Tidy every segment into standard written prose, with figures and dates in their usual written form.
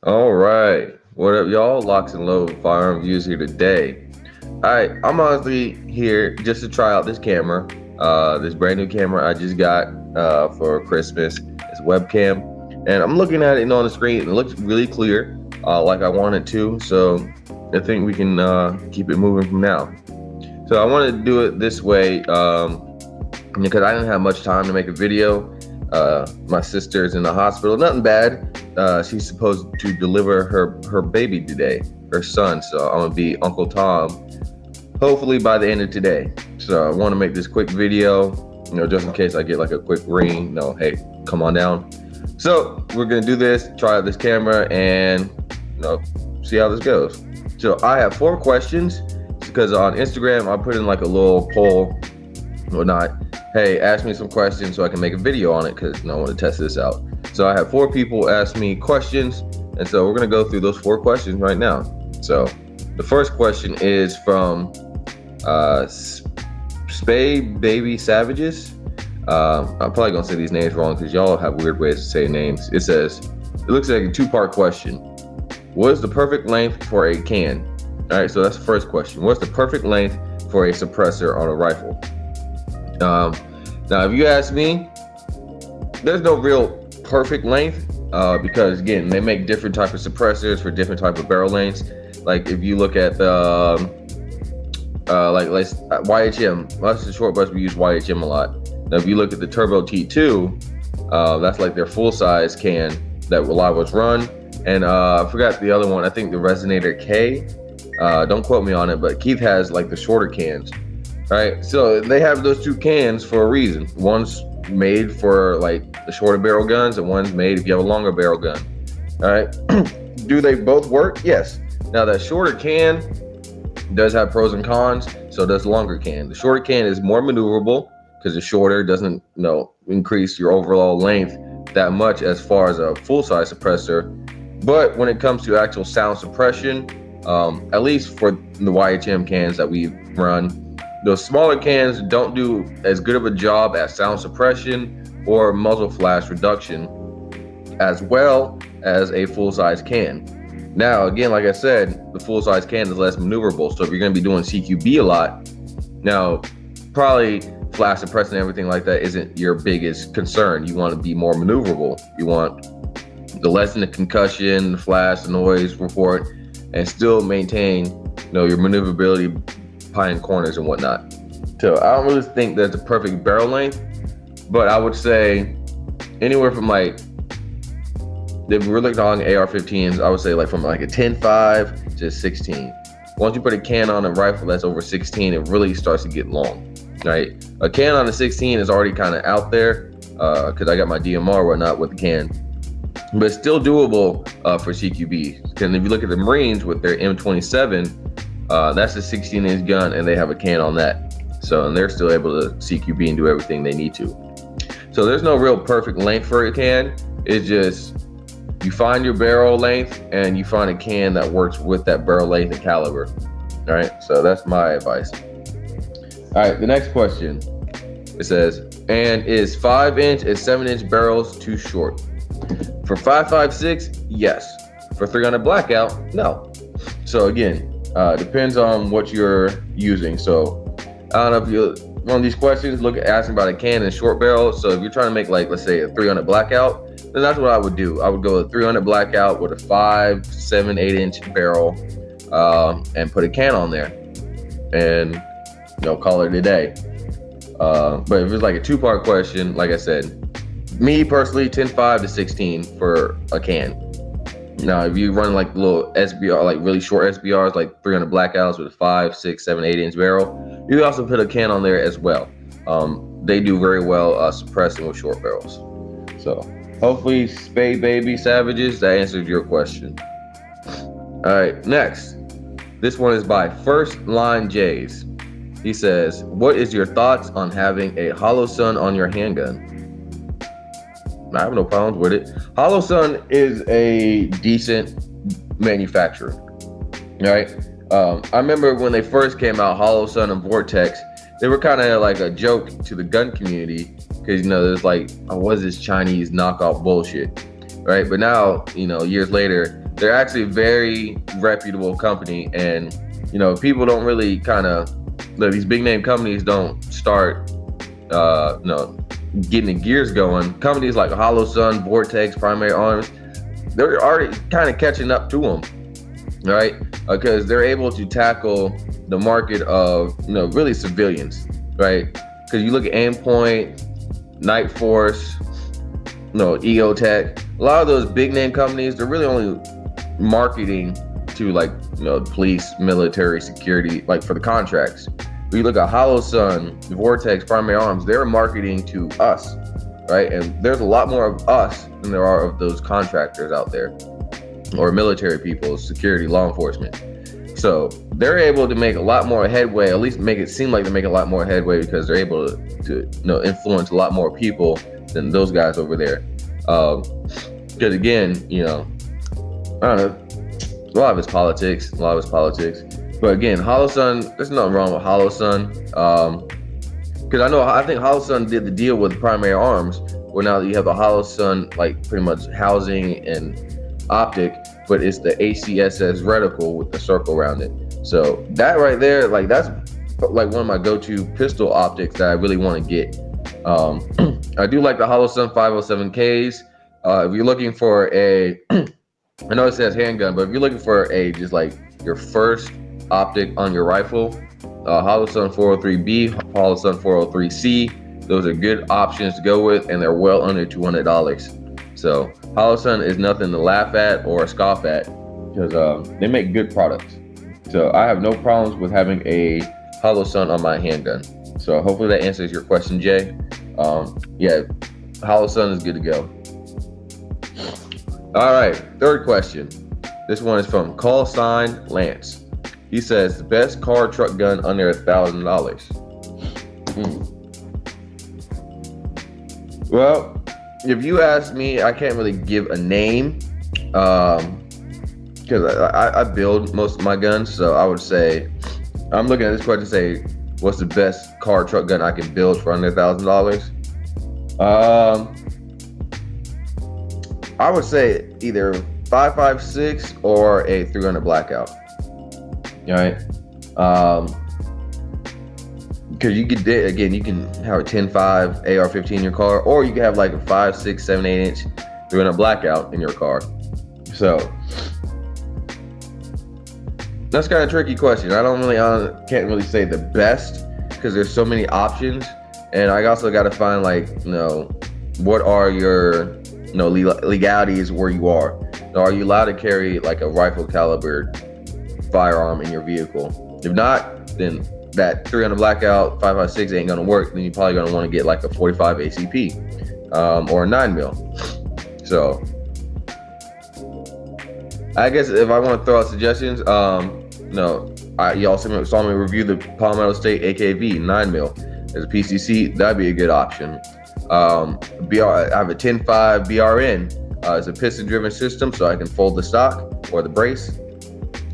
All right. What up, y'all? LocsNLoad Firearm views here today. All right. I'm honestly here just to try out this camera. This brand new camera I just got for Christmas. It's a webcam. And I'm looking at it on the screen. It looks really clear, like I want it to. So I think we can keep it moving from now. So I wanted to do it this way because I didn't have much time to make a video. My sister's in the hospital. Nothing bad. She's supposed to deliver her baby today, her son. So I'm gonna be Uncle Tom, hopefully by the end of today. So I want to make this quick video, just in case I get like a quick ring. No, hey, come on down. So we're gonna do this, try out this camera, and see how this goes. So I have 4 questions because on Instagram I put in like a little poll, whatnot. Hey, ask me some questions so I can make a video on it because I want to test this out. So I have 4 people ask me questions, and so we're gonna go through those 4 questions right now. So the first question is from Spay Baby Savages. I'm probably gonna say these names wrong because y'all have weird ways to say names. It says, it looks like a 2-part question. What is the perfect length for a can? All right, so that's the first question. What's the perfect length for a suppressor on a rifle? Now, if you ask me, there's no real perfect length because again, they make different type of suppressors for different type of barrel lengths. Like if you look at the like YHM, that's the short bust, we use YHM a lot. Now, if you look at the Turbo T2, that's like their full size can that a lot of us run. And I forgot the other one. I think the Resonator K. Don't quote me on it, but Keith has like the shorter cans. All right, so they have those 2 cans for a reason. One's made for like the shorter barrel guns, and one's made if you have a longer barrel gun. All right, do they both work? Yes. Now that shorter can does have pros and cons, so does the longer can. The shorter can is more maneuverable because it's shorter, doesn't increase your overall length that much as far as a full-size suppressor. But when it comes to actual sound suppression, at least for the YHM cans that we run, those smaller cans don't do as good of a job at sound suppression or muzzle flash reduction as well as a full-size can. Now, again, like I said, the full-size can is less maneuverable. So if you're going to be doing CQB a lot, now probably flash suppression and everything like that isn't your biggest concern. You want to be more maneuverable. You want to lessen the concussion, the flash, the noise report, and still maintain your maneuverability behind corners and whatnot. So I don't really think that's the perfect barrel length, but I would say anywhere from like, if we're looking on AR-15s, I would say like from like a 10.5 to 16. Once you put a can on a rifle that's over 16, it really starts to get long, right? A can on a 16 is already kind of out there because I got my DMR or whatnot with the can, but it's still doable for CQB. Because if you look at the Marines with their M27, that's a 16-inch gun, and they have a can on that. So, and they're still able to CQB and do everything they need to. So there's no real perfect length for a can. It's just you find your barrel length and you find a can that works with that barrel length and caliber. All right, so that's my advice. All right, the next question. It says, and is 5-inch and 7-inch barrels too short? For 5.56, yes. For 300 blackout, no. So again, depends on what you're using. So I don't know if you one of these questions asking about a can and short barrel. So if you're trying to make like, let's say a 300 blackout, then that's what I would do. I would go with 300 blackout with a 5, 7, 8-inch barrel and put a can on there and call it a day. But if it's like a 2-part question, like I said, me personally, 10.5 to 16 for a can. Now, if you run like little SBR, like really short SBRs, like 300 blackouts with a 5, 6, 7, 8-inch barrel, you can also put a can on there as well. They do very well suppressing with short barrels. So hopefully, Spay Baby Savages, that answered your question. All right, next. This one is by First Line Jays. He says, what is your thoughts on having a Holosun on your handgun? I have no problems with it. Holosun is a decent manufacturer, right? I remember when they first came out, Holosun and Vortex, they were kind of like a joke to the gun community because, there's like, oh, what is this Chinese knockoff bullshit, right? But now, years later, they're actually a very reputable company, and you know, people don't really kind of, these big name companies don't start you know, getting the gears going. Companies like Holosun, Vortex, Primary Arms, they're already kind of catching up to them, right? Because they're able to tackle the market of, you know, really civilians, right? Because you look at Aimpoint, Night Force, you know, EOTech, a lot of those big name companies, they're really only marketing to, like, you know, police, military, security, like for the contracts. When you look at Holosun, Vortex, Primary Arms, they're marketing to us, right? And there's a lot more of us than there are of those contractors out there, or military people, security, law enforcement. So they're able to make a lot more headway, at least make it seem like they're making a lot more headway, because they're able to you know, influence a lot more people than those guys over there. Because again, you know, I don't know, a lot of it's politics, But again, Holosun, there's nothing wrong with Holosun. Because I think Holosun did the deal with Primary Arms, where now that you have the Holosun, like pretty much housing and optic, but it's the ACSS reticle with the circle around it. So that right there, like that's like one of my go-to pistol optics that I really want to get. I do like the Holosun 507Ks. If you're looking for a, I know it says handgun, but if you're looking for a just like your first optic on your rifle, Holosun 403B, Holosun 403C, those are good options to go with, and they're well under $200. So Holosun is nothing to laugh at or scoff at, because they make good products. So I have no problems with having a Holosun on my handgun. So hopefully that answers your question, Jay. Yeah, Holosun is good to go. All right, third question. This one is from Call Sign Lance. He says, the best car truck gun under $1,000. Well, if you ask me, I can't really give a name, because I build most of my guns. So I would say, I'm looking at this question and say, what's the best car truck gun I can build for under $1,000? I would say either 5.56 or a 300 blackout. All right, because you could, again, you can have a 10.5 AR-15 in your car, or you can have like a 5, 6, 7, 8 inch 300 blackout in your car. So that's kind of a tricky question. Can't really say the best, because there's so many options, and I also got to find, like, you know, what are your, you know, legalities where you are. Are you allowed to carry like a rifle caliber firearm in your vehicle? If not, then that 300 blackout 5.56 ain't gonna work. Then you're probably gonna want to get like a 45 ACP or a 9mm. So I guess if I want to throw out suggestions, you also saw me review the Palmetto State AKV 9mm as a PCC. That'd be a good option. I have a 10.5 BRN. It's a piston-driven system, so I can fold the stock or the brace.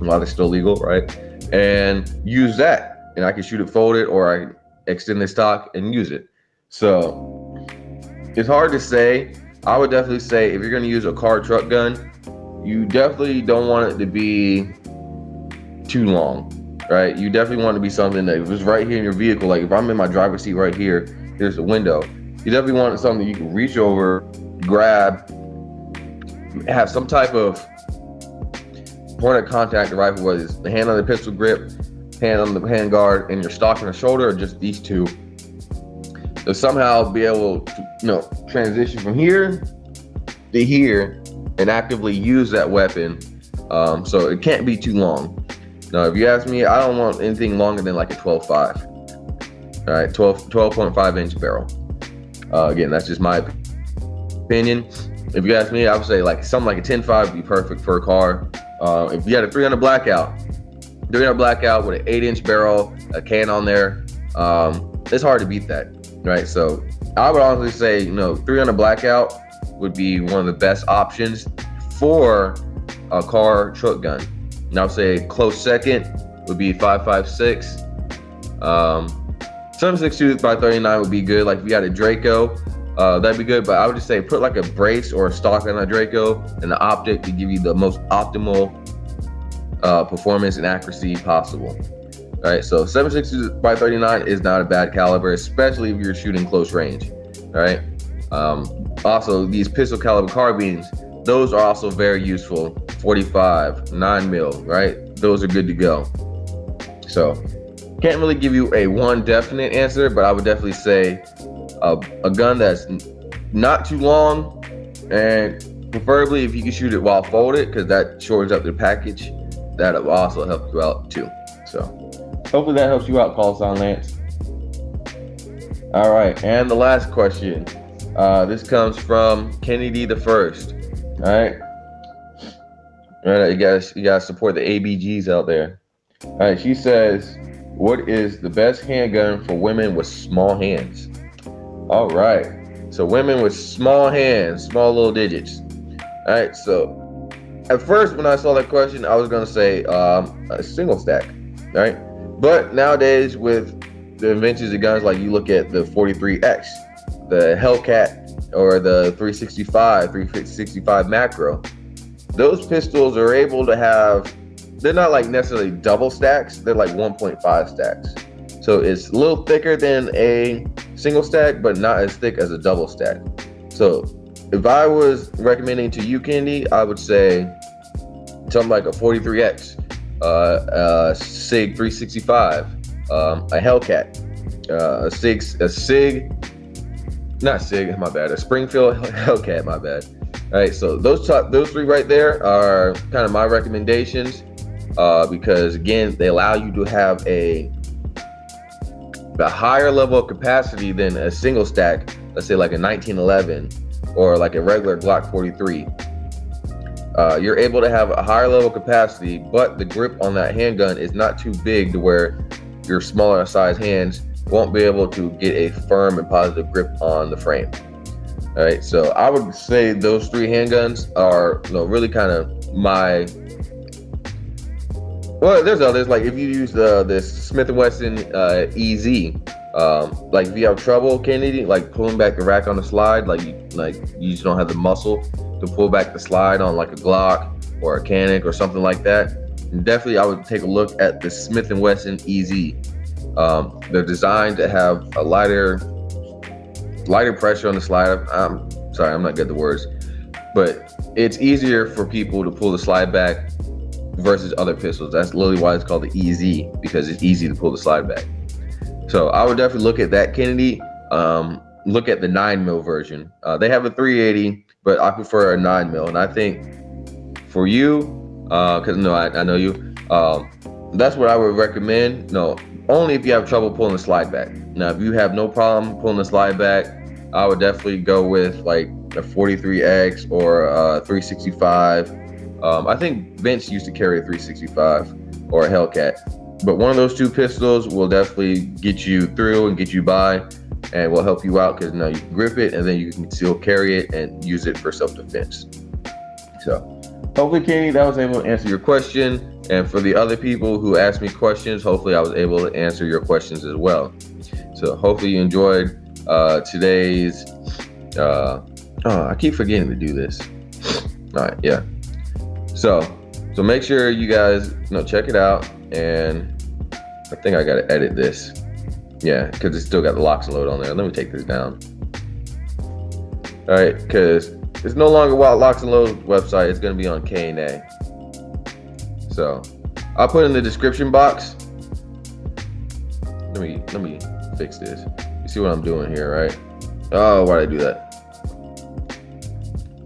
A lot is still legal, right? And use that, and I can shoot it folded, or I can extend the stock and use it. So it's hard to say. I would definitely say if you're going to use a car truck gun, you definitely don't want it to be too long, right? You definitely want it to be something that if it's right here in your vehicle, like if I'm in my driver's seat right here, here's the window. You definitely want something you can reach over, grab, have some type of point of contact the rifle, whether it's the hand on the pistol grip, hand on the hand guard, and your stock on the shoulder, or just these two. To somehow be able to, you know, transition from here to here and actively use that weapon. So it can't be too long. Now, if you ask me, I don't want anything longer than like a 12.5. All right, 12.5 inch barrel. Again, that's just my opinion. If you ask me, I would say like something like a 10.5 would be perfect for a car. If you had a 300 blackout with an 8-inch barrel, a can on there, it's hard to beat that, right? So I would honestly say, you know, 300 blackout would be one of the best options for a car truck gun. And I would say close second would be 5.56. 7.62 by 39 would be good. Like if you had a Draco, that'd be good. But I would just say put like a brace or a stock on a Draco and the optic to give you the most optimal performance and accuracy possible. All right, so 7.62 by 39 is not a bad caliber, especially if you're shooting close range. All right. Also, these pistol caliber carbines, those are also very useful. 45, 9 mil, right? Those are good to go. So, can't really give you a one definite answer, but I would definitely say a gun that's not too long, and preferably if you can shoot it while folded, because that shortens up the package. That'll also help you out too. So, hopefully that helps you out, Call Sign Lance. All right, and the last question. This comes from Kennedy the First. All right. All right, you guys support the ABGs out there. All right, she says, what is the best handgun for women with small hands? All right, so women with small hands, small little digits. All right, so at first when I saw that question, I was gonna say a single stack, right? But nowadays with the inventions of guns, like you look at the 43X, the Hellcat, or the 365 macro, those pistols are able to have, they're not like necessarily double stacks, they're like 1.5 stacks. So it's a little thicker than a single stack, but not as thick as a double stack. So if I was recommending to you, Kennedy, I would say something like a 43X, a SIG 365, a Hellcat, a Springfield Hellcat, my bad. All right, so those three right there are kind of my recommendations, because again, they allow you to have a higher level of capacity than a single stack. Let's say like a 1911 or like a regular Glock 43. You're able to have a higher level capacity, but the grip on that handgun is not too big to where your smaller size hands won't be able to get a firm and positive grip on the frame. All right, so I would say those three handguns are, really kind of my. Well, there's others, like if you use this Smith & Wesson EZ, like if you have trouble, Kennedy, like pulling back the rack on the slide, like you just don't have the muscle to pull back the slide on like a Glock or a Canic or something like that, and definitely I would take a look at the Smith & Wesson EZ. They're designed to have a lighter pressure on the slide. I'm sorry, I'm not good at the words, but it's easier for people to pull the slide back versus other pistols. That's literally why it's called the EZ, because it's easy to pull the slide back. So I would definitely look at that, Kennedy. Look at the 9 mil version. They have a 380, but I prefer a 9 mil. And I think for you, because I know you, that's what I would recommend. Only if you have trouble pulling the slide back. Now, if you have no problem pulling the slide back, I would definitely go with like a 43X or a 365. I think Vince used to carry a 365 or a Hellcat, but one of those two pistols will definitely get you through and get you by, and will help you out because now you can grip it and then you can still carry it and use it for self-defense. So hopefully, Kenny, that was able to answer your question. And for the other people who asked me questions, hopefully I was able to answer your questions as well. So hopefully you enjoyed today's, I keep forgetting to do this. All right, yeah. So make sure you guys check it out. And I think I got to edit this. Yeah, because it's still got the LocsNLoad on there. Let me take this down. All right, because it's no longer LocsNLoad website. It's going to be on K&A. So I'll put in the description box. Let me fix this. You see what I'm doing here, right? Oh, why did I do that?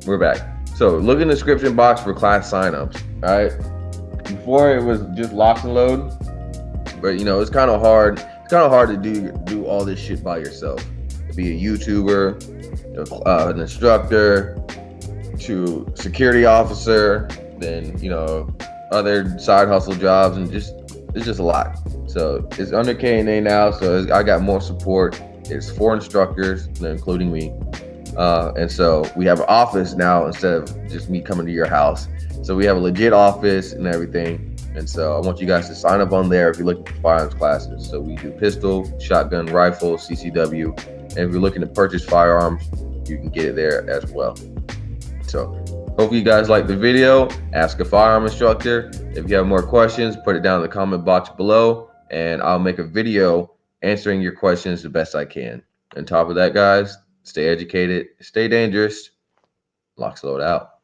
We're back. So look in the description box for class signups. All right. Before it was just LocsNLoad, but it's kind of hard. It's kind of hard to do all this shit by yourself. To be a YouTuber, an instructor, to security officer, then other side hustle jobs, and it's just a lot. So it's under K&A now, so I got more support. It's 4 instructors, including me, and so we have an office now instead of just me coming to your house. So we have a legit office and everything, and so I want you guys to sign up on there if you're looking for firearms classes. So we do pistol, shotgun, rifle, CCW, And if you're looking to purchase firearms, you can get it there as well. So hopefully you guys like the video. Ask a firearm instructor. If you have more questions, put it down in the comment box below, and I'll make a video answering your questions the best I can. On top of that, guys, stay educated, stay dangerous. LocsNLoad out.